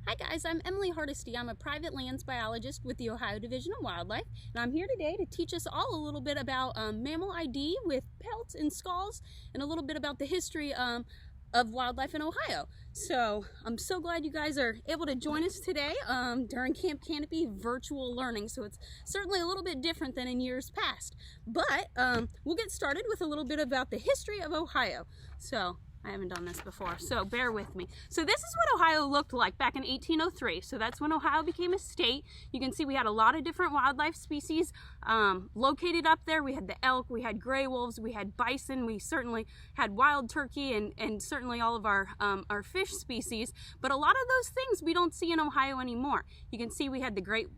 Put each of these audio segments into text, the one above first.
Hi guys, I'm Emilee Hardesty. I'm a private lands biologist with the Ohio Division of Wildlife, and I'm here today to teach us all a little bit about mammal ID with pelts and skulls, and a little bit about the history of wildlife in Ohio. So I'm so glad you guys are able to join us today during Camp Canopy virtual learning. So it's certainly a little bit different than in years past, but we'll get started with a little bit about the history of Ohio. So I haven't done this before, so bear with me. So this is what Ohio looked like back in 1803. So that's when Ohio became a state. You can see we had a lot of different wildlife species located up there. We had the elk, we had gray wolves, we had bison, we certainly had wild turkey, and certainly all of our fish species. But a lot of those things we don't see in Ohio anymore. You can see we had the Great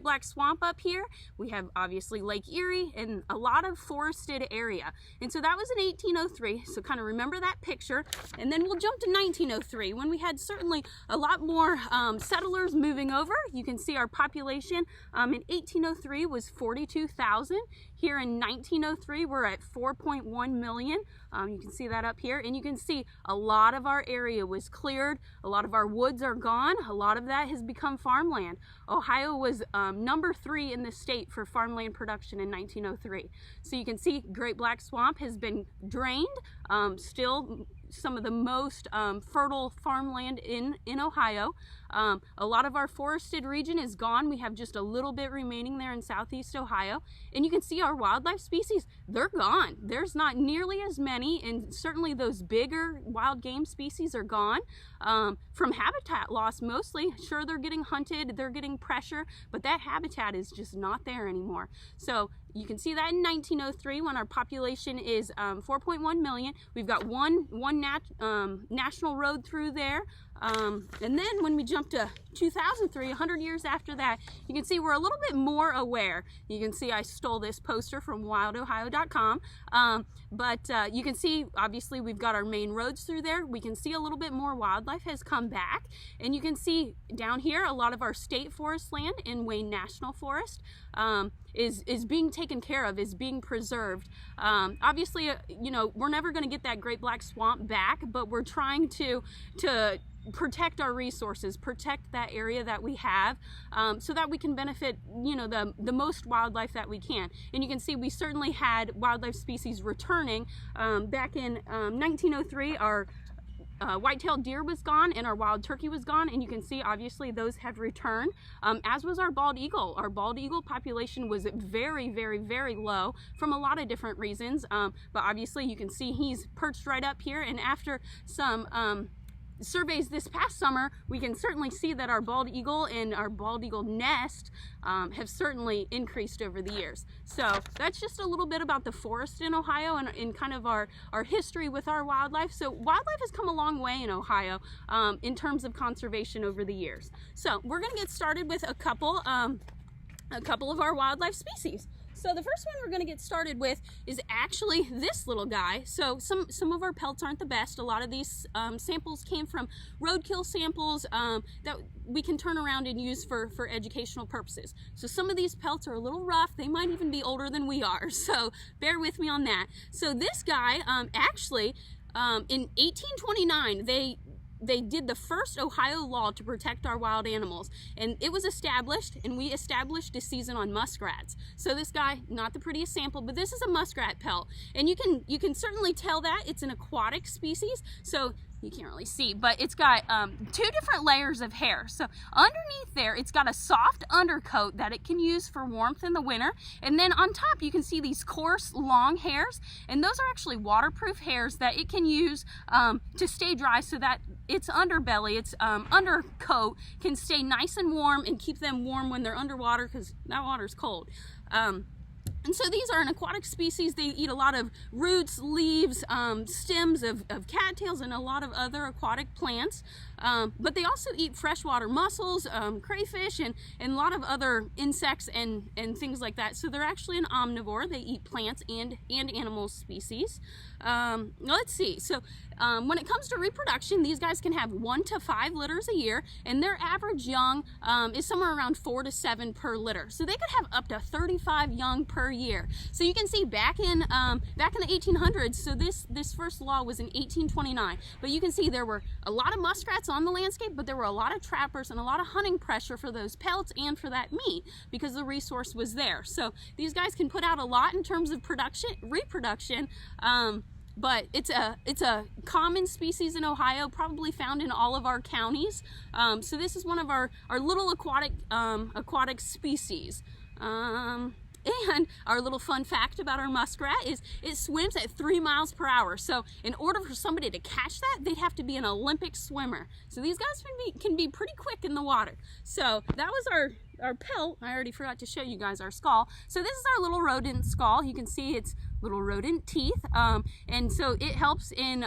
Black Swamp up here. We have obviously Lake Erie and a lot of forested area. And so that was in 1803. So kind of remember that picture. And then we'll jump to 1903 when we had certainly a lot more settlers moving over. You can see our population in 1803 was 42,000. Here in 1903 we're at 4.1 million. You can see that up here, and you can see a lot of our area was cleared. A lot of our woods are gone. A lot of that has become farmland. Ohio was number 3 in the state for farmland production in 1903. So you can see Great Black Swamp has been drained. Still some of the most fertile farmland in Ohio. A lot of our forested region is gone. We have just a little bit remaining there in southeast Ohio. And you can see our wildlife species, they're gone. There's not nearly as many, and certainly those bigger wild game species are gone from habitat loss mostly. Sure, they're getting hunted, they're getting pressure, but that habitat is just not there anymore. So you can see that in 1903 when our population is 4.1 million. We've got one national road through there. And then when we jump to 2003, 100 years after that, you can see we're a little bit more aware. You can see I stole this poster from wildohio.com, but you can see obviously we've got our main roads through there. We can see a little bit more wildlife has come back, and you can see down here a lot of our state forest land in Wayne National Forest is being taken care of, is being preserved. Obviously, you know, we're never going to get that Great Black Swamp back, but we're trying to protect our resources, protect that area that we have, so that we can benefit, you know, the most wildlife that we can. And you can see we certainly had wildlife species returning. Back in 1903, our white-tailed deer was gone and our wild turkey was gone, and you can see obviously those have returned, as was our bald eagle. Our bald eagle population was very, very, very low from a lot of different reasons, but obviously you can see he's perched right up here, and after some surveys this past summer, we can certainly see that our bald eagle and our bald eagle nest have certainly increased over the years. So that's just a little bit about the forest in Ohio and kind of our history with our wildlife. So wildlife has come a long way in Ohio in terms of conservation over the years. So we're going to get started with a couple of our wildlife species. So the first one we're going to get started with is actually this little guy. So some of our pelts aren't the best. A lot of these samples came from roadkill samples that we can turn around and use for educational purposes. So some of these pelts are a little rough. They might even be older than we are. So bear with me on that. So this guy actually in 1829 they did the first Ohio law to protect our wild animals, and it was established, and we established a season on muskrats. So this guy, not the prettiest sample, but this is a muskrat pelt, and you can certainly tell that it's an aquatic species. So you can't really see, but it's got 2 different layers of hair. So underneath there, it's got a soft undercoat that it can use for warmth in the winter. And then on top, you can see these coarse, long hairs. And those are actually waterproof hairs that it can use to stay dry, so that its underbelly, its undercoat, can stay nice and warm and keep them warm when they're underwater, because that water's cold. And so these are an aquatic species. They eat a lot of roots, leaves, stems of cattails, and a lot of other aquatic plants. But they also eat freshwater mussels, crayfish, and a lot of other insects and things like that. So they're actually an omnivore. They eat plants and animal species. Let's see. So when it comes to reproduction, these guys can have 1 to 5 litters a year, and their average young is somewhere around 4 to 7 per litter. So they could have up to 35 young per year. So you can see back in the 1800s. So this first law was in 1829, but you can see there were a lot of muskrats threats on the landscape, but there were a lot of trappers and a lot of hunting pressure for those pelts and for that meat because the resource was there. So these guys can put out a lot in terms of reproduction, but it's a common species in Ohio, probably found in all of our counties. So this is one of our little aquatic species. And our little fun fact about our muskrat is it swims at 3 miles per hour. So in order for somebody to catch that, they'd have to be an Olympic swimmer. So these guys can be pretty quick in the water. So that was our pelt. I already forgot to show you guys our skull. So this is our little rodent skull. You can see it's little rodent teeth. And so it helps in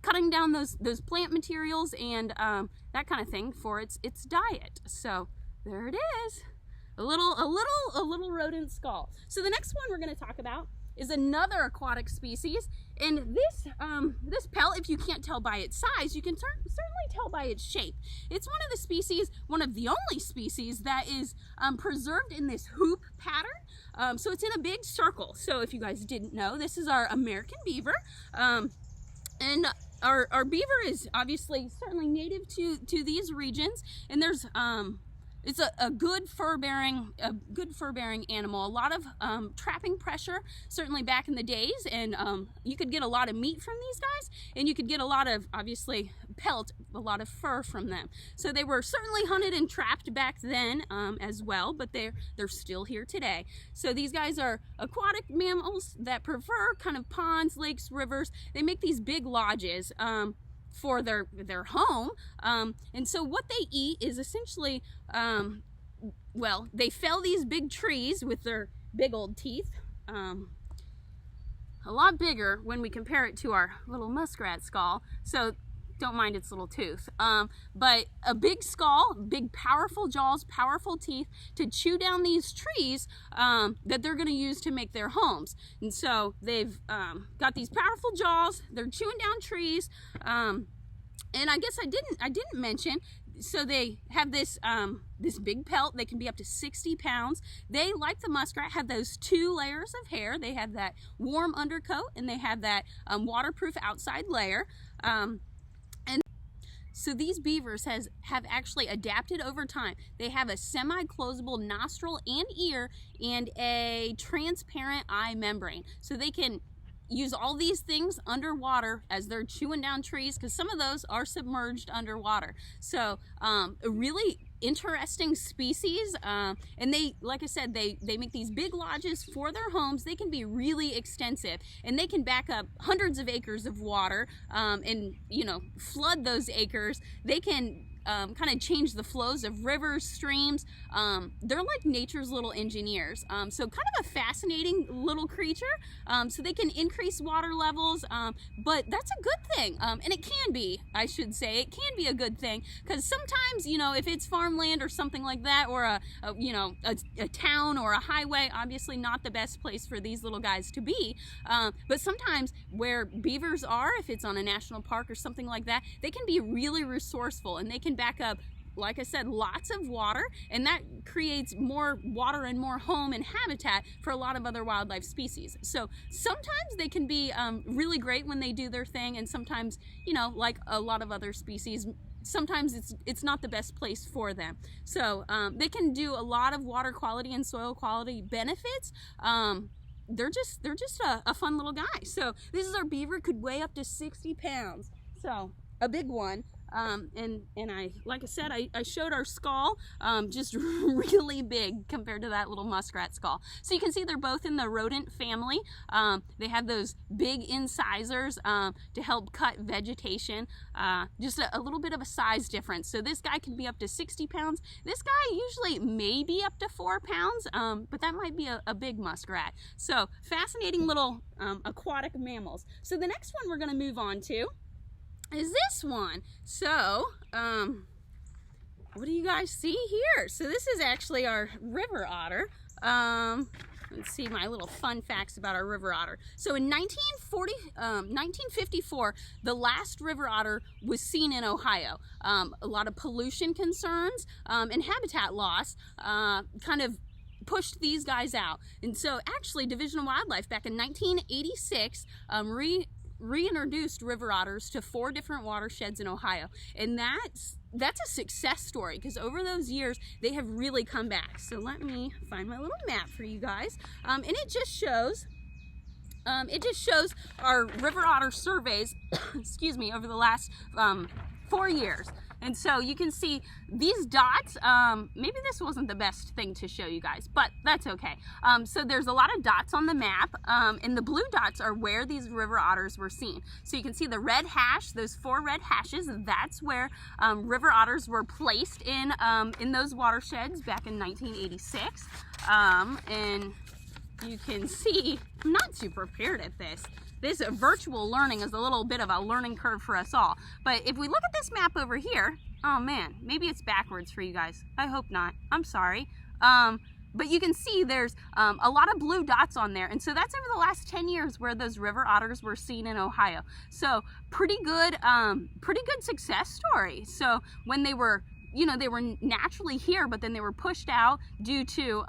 cutting down those plant materials and that kind of thing for its diet. So there it is. A little rodent skull. So the next one we're going to talk about is another aquatic species, and this pelt, if you can't tell by its size, you can certainly tell by its shape. It's one of the only species that is preserved in this hoop pattern. So it's in a big circle. So if you guys didn't know, this is our American beaver, and our beaver is obviously certainly native to these regions, and there's it's a good fur-bearing animal. A lot of trapping pressure, certainly back in the days, and you could get a lot of meat from these guys, and you could get a lot of, obviously, pelt, a lot of fur from them. So they were certainly hunted and trapped back then as well, but they're still here today. So these guys are aquatic mammals that prefer kind of ponds, lakes, rivers. They make these big lodges for their home, and so what they eat is essentially, well, they fell these big trees with their big old teeth, a lot bigger when we compare it to our little muskrat skull, so don't mind its little tooth, but a big skull, big powerful jaws, powerful teeth to chew down these trees that they're going to use to make their homes. And so they've got these powerful jaws, they're chewing down trees, and I guess I didn't mention, so they have this this big pelt. They can be up to 60 pounds. They, like the muskrat, have those 2 layers of hair. They have that warm undercoat and they have that waterproof outside layer. So these beavers have actually adapted over time. They have a semi-closable nostril and ear and a transparent eye membrane. So they can use all these things underwater as they're chewing down trees, because some of those are submerged underwater. So a really interesting species, and they, like I said, they make these big lodges for their homes. They can be really extensive, and they can back up hundreds of acres of water, and flood those acres. They can kind of change the flows of rivers, streams. They're like nature's little engineers. So kind of a fascinating little creature. So they can increase water levels, but that's a good thing. And it can be, I should say, it can be a good thing, because sometimes, if it's farmland or something like that, or a town or a highway, obviously not the best place for these little guys to be. But sometimes where beavers are, if it's on a national park or something like that, they can be really resourceful, and they can back up, like I said, lots of water, and that creates more water and more home and habitat for a lot of other wildlife species. So sometimes they can be really great when they do their thing, and sometimes, like a lot of other species, sometimes it's not the best place for them. So they can do a lot of water quality and soil quality benefits. They're just a fun little guy. So this is our beaver, could weigh up to 60 pounds. So a big one. And like I said, I showed our skull, just really big compared to that little muskrat skull. So you can see they're both in the rodent family. They have those big incisors to help cut vegetation. Just a little bit of a size difference. So this guy can be up to 60 pounds. This guy usually may be up to 4 pounds, but that might be a big muskrat. So fascinating little aquatic mammals. So the next one we're going to move on to is this one. So what do you guys see here? So this is actually our river otter. Let's see my little fun facts about our river otter. So in 1954, the last river otter was seen in Ohio. A lot of pollution concerns and habitat loss kind of pushed these guys out. And so actually Division of Wildlife back in 1986 reintroduced river otters to 4 different watersheds in Ohio, and that's a success story because over those years they have really come back. So let me find my little map for you guys, and it just shows our river otter surveys excuse me, over the last 4 years. And so you can see these dots, maybe this wasn't the best thing to show you guys, but that's okay. So there's a lot of dots on the map, and the blue dots are where these river otters were seen. So you can see the red hash, those 4 red hashes, that's where river otters were placed in those watersheds back in 1986. And you can see, I'm not too prepared at this. This virtual learning is a little bit of a learning curve for us all. But if we look at this map over here, oh man, maybe it's backwards for you guys. I hope not. I'm sorry. But you can see there's a lot of blue dots on there. And so that's over the last 10 years where those river otters were seen in Ohio. So pretty good success story. So when they were, they were naturally here, but then they were pushed out due to,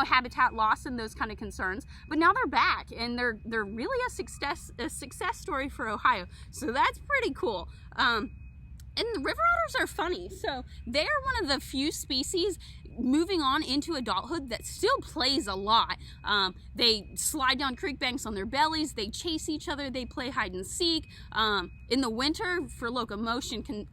habitat loss and those kind of concerns. But now they're back, and they're really a success story for Ohio. So that's pretty cool. And the river otters are funny. So they are one of the few species moving on into adulthood that still plays a lot. They slide down creek banks on their bellies, they chase each other, they play hide and seek. In the winter, for locomotion,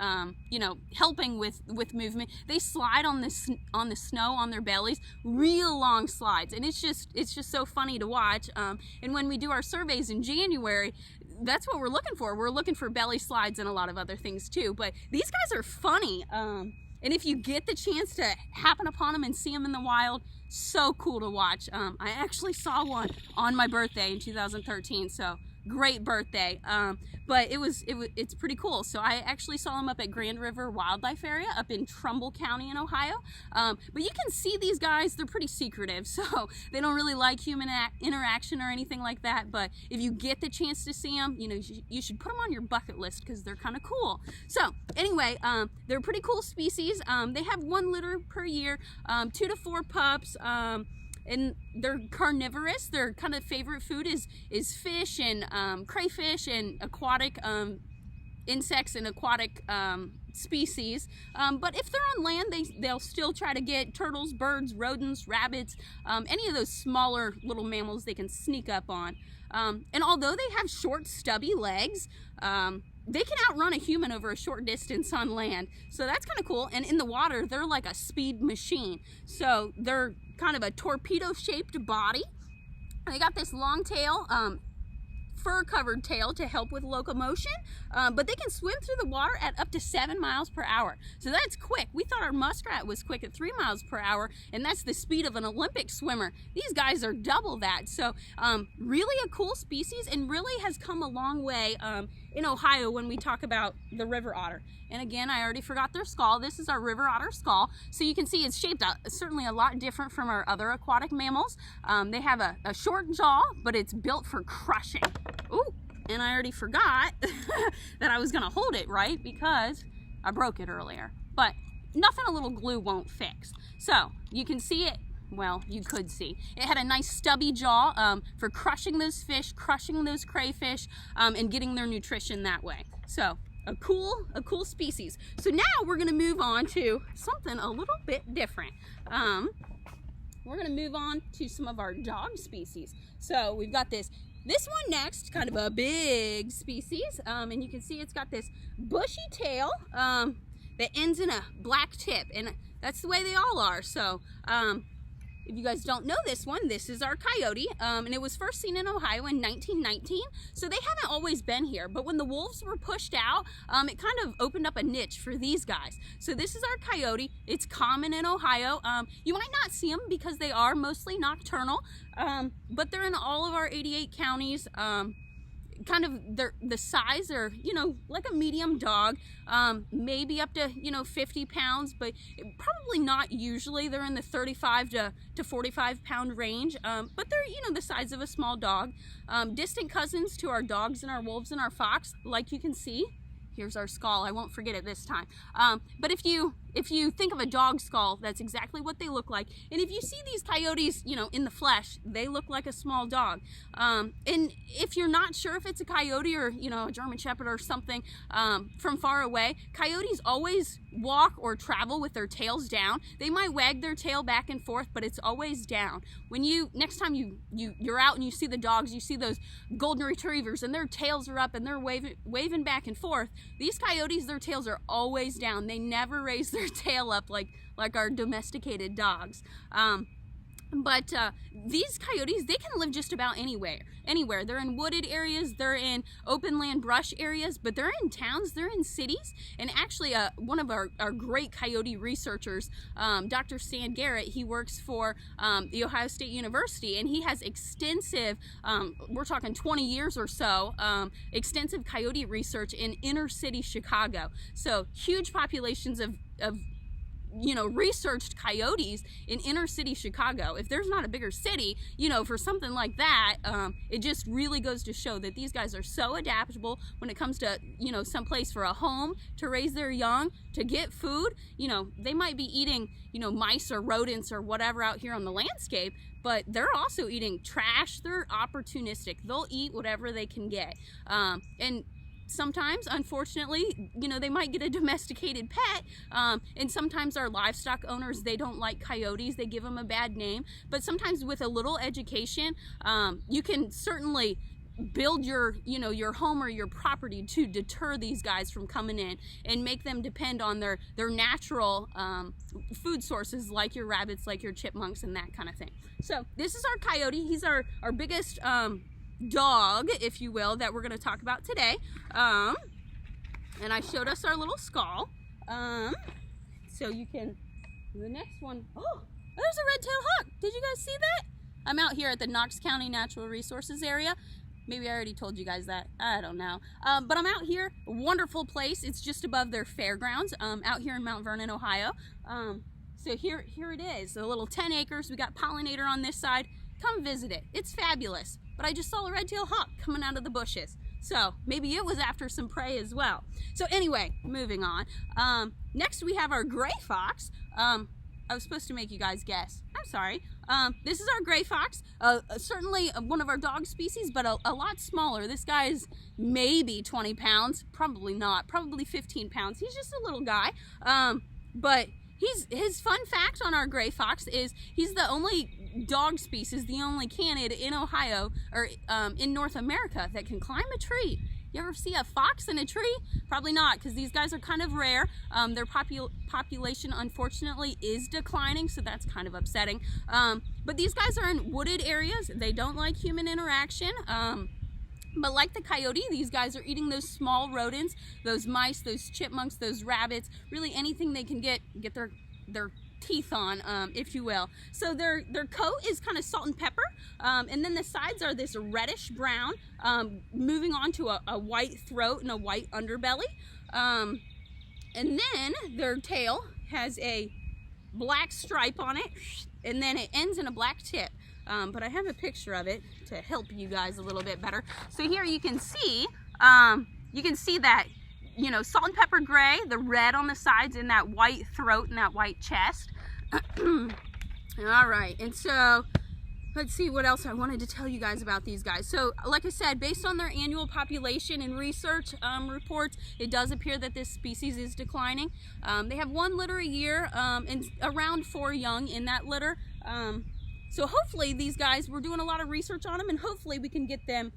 helping with movement, they slide on the snow on their bellies, real long slides, and it's just so funny to watch. And when we do our surveys in January, that's what we're looking for. We're looking for belly slides and a lot of other things too, but these guys are funny. And if you get the chance to happen upon them and see them in the wild, so cool to watch. I actually saw one on my birthday in 2013, so great birthday. But it's pretty cool. So I actually saw them up at Grand River Wildlife Area up in Trumbull County in Ohio. But you can see these guys, they're pretty secretive, so they don't really like human interaction or anything like that. But if you get the chance to see them, you should put them on your bucket list because they're kind of cool. So anyway, they're a pretty cool species. They have 1 litter per year, 2 to 4 pups. And they're carnivorous. Their kind of favorite food is fish and crayfish and aquatic insects and aquatic species. But if they're on land, they'll still try to get turtles, birds, rodents, rabbits, any of those smaller little mammals they can sneak up on. And although they have short, stubby legs, they can outrun a human over a short distance on land. So that's kind of cool. And in the water, they're like a speed machine. So they're kind of a torpedo-shaped body. They got this long tail, fur-covered tail to help with locomotion, but they can swim through the water at up to 7 miles per hour. So that's quick. We thought our muskrat was quick at 3 miles per hour, and that's the speed of an Olympic swimmer. These guys are double that. So really a cool species, and really has come a long way in Ohio when we talk about the river otter. And again, I already forgot their skull. This is our river otter skull. So you can see it's shaped certainly a lot different from our other aquatic mammals. They have a short jaw, but it's built for crushing. Ooh, and I already forgot that I was gonna hold it right because I broke it earlier. But nothing a little glue won't fix. So you can see it. Well, you could see. It had a nice stubby jaw for crushing those fish, crushing those crayfish, and getting their nutrition that way. So a cool species. So now we're gonna move on to something a little bit different. We're gonna move on to some of our dog species. So we've got this one next, kind of a big species, and you can see it's got this bushy tail that ends in a black tip, and that's the way they all are. So if you guys don't know this one, this is our coyote, and it was first seen in Ohio in 1919. So they haven't always been here, but when the wolves were pushed out, it kind of opened up a niche for these guys. So this is our coyote. It's common in Ohio. You might not see them because they are mostly nocturnal, but they're in all of our 88 counties. Kind of the size are, like a medium dog, maybe up to 50 pounds, but probably not usually. They're in the 35 to 45 pound range, but they're the size of a small dog. Distant cousins to our dogs and our wolves and our fox, like you can see. Here's our skull. I won't forget it this time. But if you if you think of a dog skull, that's exactly what they look like. And if you see these coyotes, you know, in the flesh, they look like a small dog. And if you're not sure if it's a coyote or, you know, a German Shepherd or something from far away, coyotes always walk or travel with their tails down. They might wag their tail back and forth, but it's always down. When next time you're out and you see the dogs, you see those golden retrievers and their tails are up and they're waving back and forth. These coyotes, their tails are always down. They never raise their tail up like our domesticated dogs. But these coyotes, they can live just about anywhere. They're in wooded areas, they're in open land brush areas, but they're in towns, they're in cities. And actually one of our great coyote researchers, Dr. Stan Garrett, he works for the Ohio State University, and he has extensive, we're talking 20 years or so, extensive coyote research in inner city Chicago. So huge populations of you know, researched coyotes in inner city Chicago. If there's not a bigger city, you know, for something like that, it just really goes to show that these guys are so adaptable when it comes to, you know, someplace for a home, to raise their young, to get food. You know, they might be eating, you know, mice or rodents or whatever out here on the landscape, but they're also eating trash. They're opportunistic. They'll eat whatever they can get. And sometimes, unfortunately, you know, they might get a domesticated pet, and sometimes our livestock owners, they don't like coyotes, they give them a bad name. But sometimes with a little education, you can certainly build your, you know, your home or your property to deter these guys from coming in and make them depend on their natural food sources, like your rabbits, like your chipmunks, and that kind of thing. So this is our coyote. He's our biggest dog, if you will, that we're going to talk about today. And I showed us our little skull. So you can, the next one, oh, there's a red-tailed hawk. Did you guys see that? I'm out here at the Knox County Natural Resources area. Maybe I already told you guys that. I don't know. But I'm out here, a wonderful place. It's just above their fairgrounds, out here in Mount Vernon, Ohio. So here it is, a little 10 acres. We got pollinator on this side. Come visit it. It's fabulous. But I just saw a red-tailed hawk coming out of the bushes. So maybe it was after some prey as well. So anyway, moving on. Next we have our gray fox. I was supposed to make you guys guess. I'm sorry. This is our gray fox. Certainly one of our dog species, but a lot smaller. This guy is maybe 20 pounds. Probably not. Probably 15 pounds. He's just a little guy. But his fun fact on our gray fox is he's the only dog species, the only canid in Ohio, or in North America, that can climb a tree. You ever see a fox in a tree? Probably not, because these guys are kind of rare. Their population, unfortunately, is declining, so that's kind of upsetting. But these guys are in wooded areas. They don't like human interaction. But like the coyote, these guys are eating those small rodents, those mice, those chipmunks, those rabbits, really anything they can get their teeth on, if you will. So their coat is kind of salt and pepper, and then the sides are this reddish brown, moving on to a white throat and a white underbelly, and then their tail has a black stripe on it, and then it ends in a black tip. But I have a picture of it to help you guys a little bit better. So here you can see that, you know, salt and pepper gray, the red on the sides, and that white throat and that white chest. All right, and so let's see what else I wanted to tell you guys about these guys. So like I said, based on their annual population and research reports, it does appear that this species is declining. They have 1 litter a year, and around 4 young in that litter. So hopefully these guys, we're doing a lot of research on them, and hopefully we can get them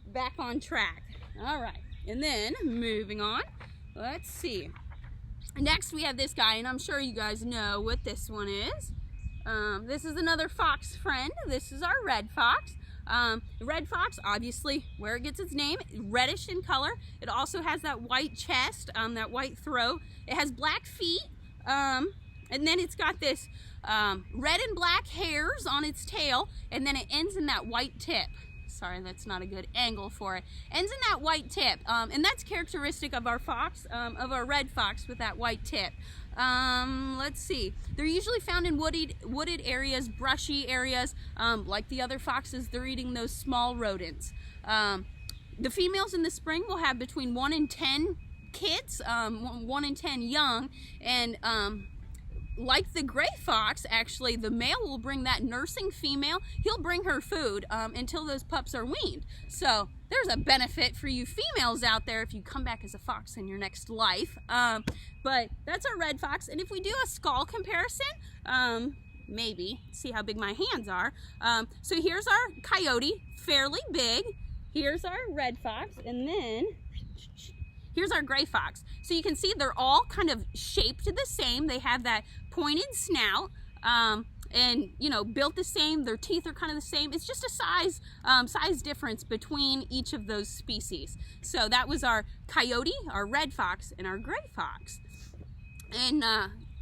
back on track. All right. And then, moving on, let's see. Next we have this guy, and I'm sure you guys know what this one is. This is another fox friend. This is our red fox. The red fox, obviously, where it gets its name, reddish in color. It also has that white chest, that white throat. It has black feet, and then it's got this red and black hairs on its tail, and then it ends in that white tip. Sorry, that's not a good angle for it. Ends in that white tip, and that's characteristic of our fox, of our red fox with that white tip. Let's see. They're usually found in wooded areas, brushy areas. Like the other foxes, they're eating those small rodents. The females in the spring will have between 1 and 10 kids, 1 in 10 young, and like the gray fox, actually, the male will bring that nursing female. He'll bring her food until those pups are weaned. So there's a benefit for you females out there if you come back as a fox in your next life. But that's our red fox. And if we do a skull comparison, maybe see how big my hands are. So here's our coyote, fairly big. Here's our red fox, and then here's our gray fox. So you can see they're all kind of shaped the same. They have that pointed snout, and you know, built the same. Their teeth are kind of the same. It's just a size difference between each of those species. So that was our coyote, our red fox, and our gray fox. And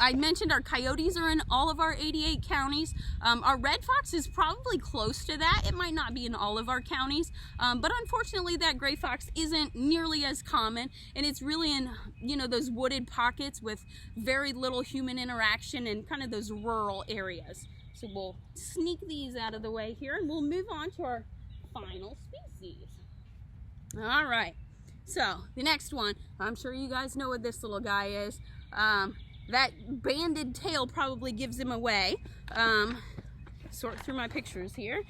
I mentioned our coyotes are in all of our 88 counties. Our red fox is probably close to that. It might not be in all of our counties, but unfortunately that gray fox isn't nearly as common, and it's really in, you know, those wooded pockets with very little human interaction and kind of those rural areas. So we'll sneak these out of the way here, and we'll move on to our final species. All right, so the next one, I'm sure you guys know what this little guy is. That banded tail probably gives him away. Sort through my pictures here.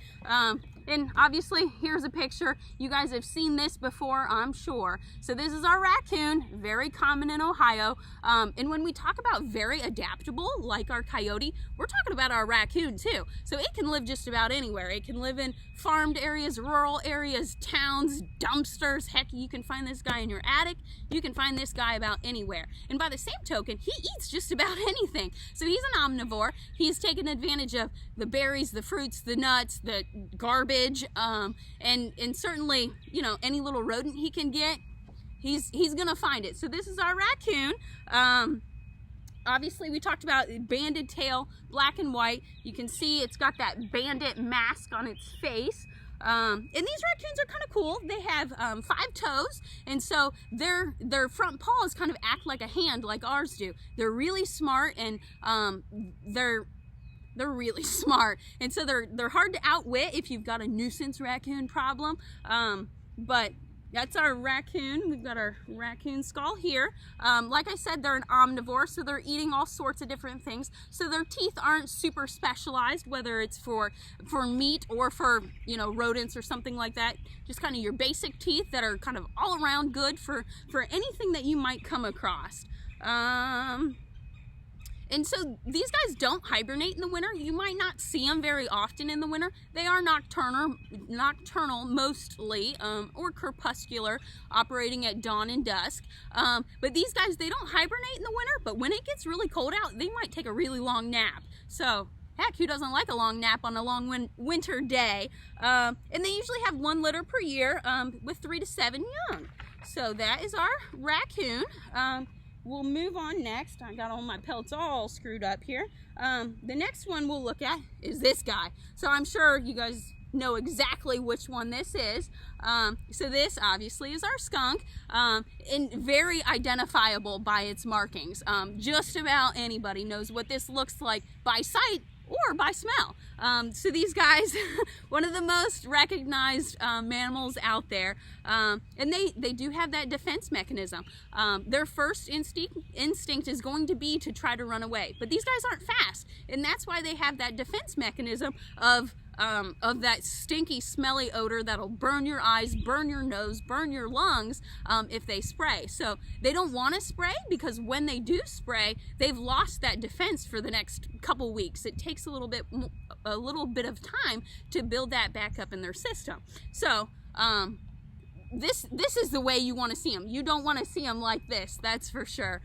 And obviously, here's a picture. You guys have seen this before, I'm sure. So this is our raccoon, very common in Ohio. And when we talk about very adaptable, like our coyote, we're talking about our raccoon too. So it can live just about anywhere. It can live in farmed areas, rural areas, towns, dumpsters. Heck, you can find this guy in your attic. You can find this guy about anywhere. And by the same token, he eats just about anything. So he's an omnivore. He's taken advantage of the berries, the fruits, the nuts, the garbage, and certainly, you know, any little rodent he can get, he's gonna find it. So this is our raccoon. Obviously we talked about banded tail, black and white. You can see it's got that bandit mask on its face. And these raccoons are kind of cool. They have 5 toes, and so their front paws kind of act like a hand, like ours do. They're really smart, and they're really smart, and so they're hard to outwit if you've got a nuisance raccoon problem. But that's our raccoon. We've got our raccoon skull here. Like I said, they're an omnivore, so they're eating all sorts of different things. So their teeth aren't super specialized, whether it's for meat or for, you know, rodents or something like that. Just kind of your basic teeth that are kind of all around good for anything that you might come across. And so these guys don't hibernate in the winter. You might not see them very often in the winter. They are nocturnal mostly, or crepuscular, operating at dawn and dusk. But these guys, they don't hibernate in the winter, but when it gets really cold out, they might take a really long nap. So heck, who doesn't like a long nap on a long winter day? And they usually have 1 litter per year, with 3 to 7 young. So that is our raccoon. We'll move on next. I got all my pelts all screwed up here. The next one we'll look at is this guy. So I'm sure you guys know exactly which one this is. So this obviously is our skunk, and very identifiable by its markings. Just about anybody knows what this looks like by sight or by smell. So these guys, one of the most recognized mammals out there, and they do have that defense mechanism. Their first instinct is going to be to try to run away, but these guys aren't fast, and that's why they have that defense mechanism of that stinky, smelly odor that'll burn your eyes, burn your nose, burn your lungs if they spray. So they don't want to spray, because when they do spray, they've lost that defense for the next couple weeks. It takes a little bit of time to build that back up in their system. So this is the way you want to see them. You don't want to see them like this, that's for sure.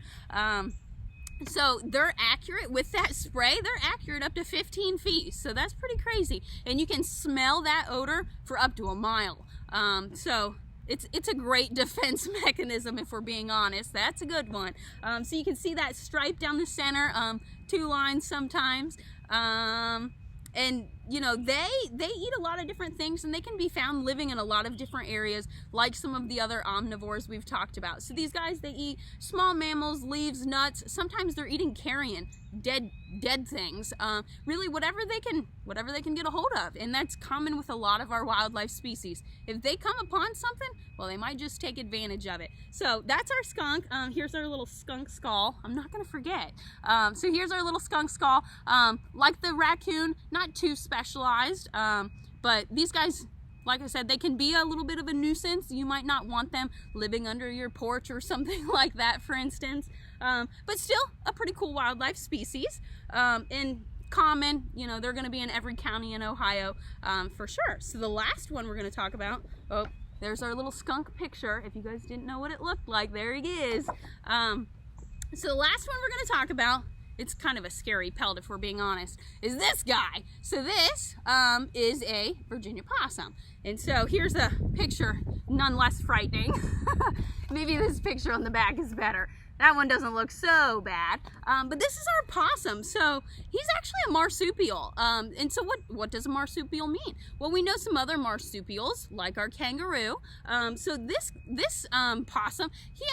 So they're accurate with that spray. They're accurate up to 15 feet. So that's pretty crazy. And you can smell that odor for up to a mile. So it's a great defense mechanism, if we're being honest. That's a good one. So you can see that stripe down the center, 2 lines sometimes. And you know, they eat a lot of different things, and they can be found living in a lot of different areas, like some of the other omnivores we've talked about. So these guys, they eat small mammals, leaves, nuts. Sometimes they're eating carrion, dead things, really whatever they can get a hold of. And that's common with a lot of our wildlife species. If they come upon something, well, they might just take advantage of it. So that's our skunk. Here's our little skunk skull. I'm not gonna forget. So here's our little skunk skull. Like the raccoon, not too specialized, but these guys, like I said, they can be a little bit of a nuisance. You might not want them living under your porch or something like that, for instance. But still a pretty cool wildlife species, and common. You know, they're going to be in every county in Ohio, for sure. So the last one we're going to talk about, oh, there's our little skunk picture. If you guys didn't know what it looked like, there he is. So the last one we're going to talk about, it's kind of a scary pelt if we're being honest, is this guy. So this is a Virginia possum. And so here's a picture, none less frightening. Maybe this picture on the back is better. That one doesn't look so bad, but this is our possum. So he's actually a marsupial. And so what does a marsupial mean? Well, we know some other marsupials, like our kangaroo. So this possum, she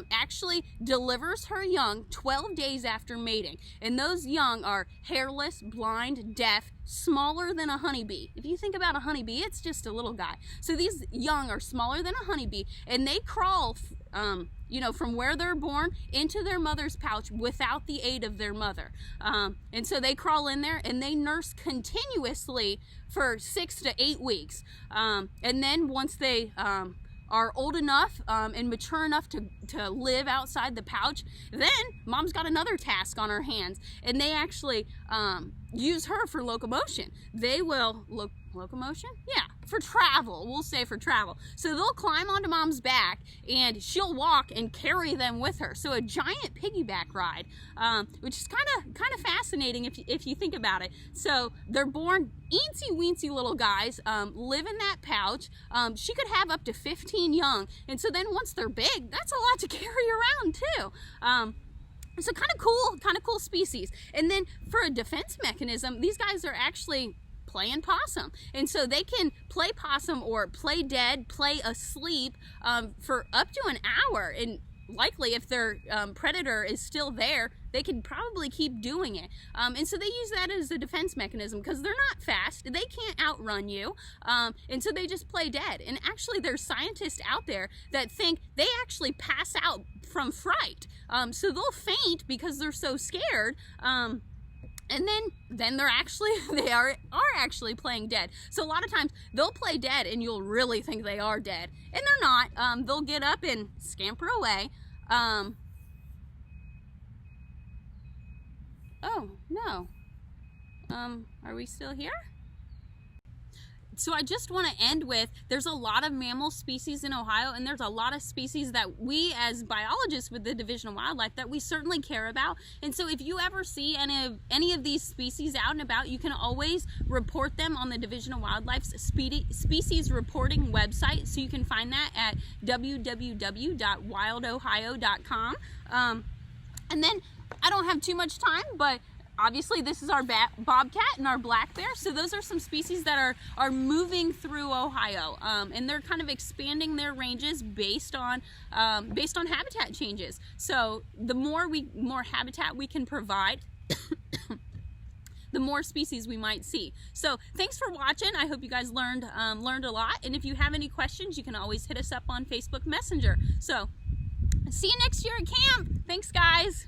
actually delivers her young 12 days after mating. And those young are hairless, blind, deaf, smaller than a honeybee. If you think about a honeybee, it's just a little guy. So these young are smaller than a honeybee, and they crawl you know, from where they're born into their mother's pouch without the aid of their mother. And so they crawl in there and they nurse continuously for 6 to 8 weeks. And then once they are old enough and mature enough to live outside the pouch, then mom's got another task on her hands, and they actually use her for locomotion. They will locomotion? Yeah, for travel. We'll say for travel. So they'll climb onto mom's back and she'll walk and carry them with her. So a giant piggyback ride, which is kind of fascinating if you think about it. So they're born eensy weensy little guys, live in that pouch. She could have up to 15 young, and so then once they're big, that's a lot to carry around too. So kind of cool species. And then for a defense mechanism, these guys are actually playing possum, and so they can play possum or play dead, play asleep for up to an hour, and likely if their predator is still there, they can probably keep doing it. And so they use that as a defense mechanism because they're not fast, they can't outrun you, and so they just play dead. And actually there's scientists out there that think they actually pass out from fright, so they'll faint because they're so scared, and then they're actually, they are actually playing dead. So a lot of times they'll play dead and you'll really think they are dead, and they're not. They'll get up and scamper away. Oh no, are we still here? So I just want to end with, there's a lot of mammal species in Ohio, and there's a lot of species that we as biologists with the Division of Wildlife that we certainly care about. And so if you ever see any of these species out and about, you can always report them on the Division of Wildlife's species reporting website. So you can find that at www.wildohio.com. And then I don't have too much time, but obviously this is our bobcat and our black bear. So those are some species that are moving through Ohio, and they're kind of expanding their ranges based on habitat changes. So the more habitat we can provide, the more species we might see. So thanks for watching. I hope you guys learned a lot. And if you have any questions, you can always hit us up on Facebook Messenger. So see you next year at camp. Thanks, guys.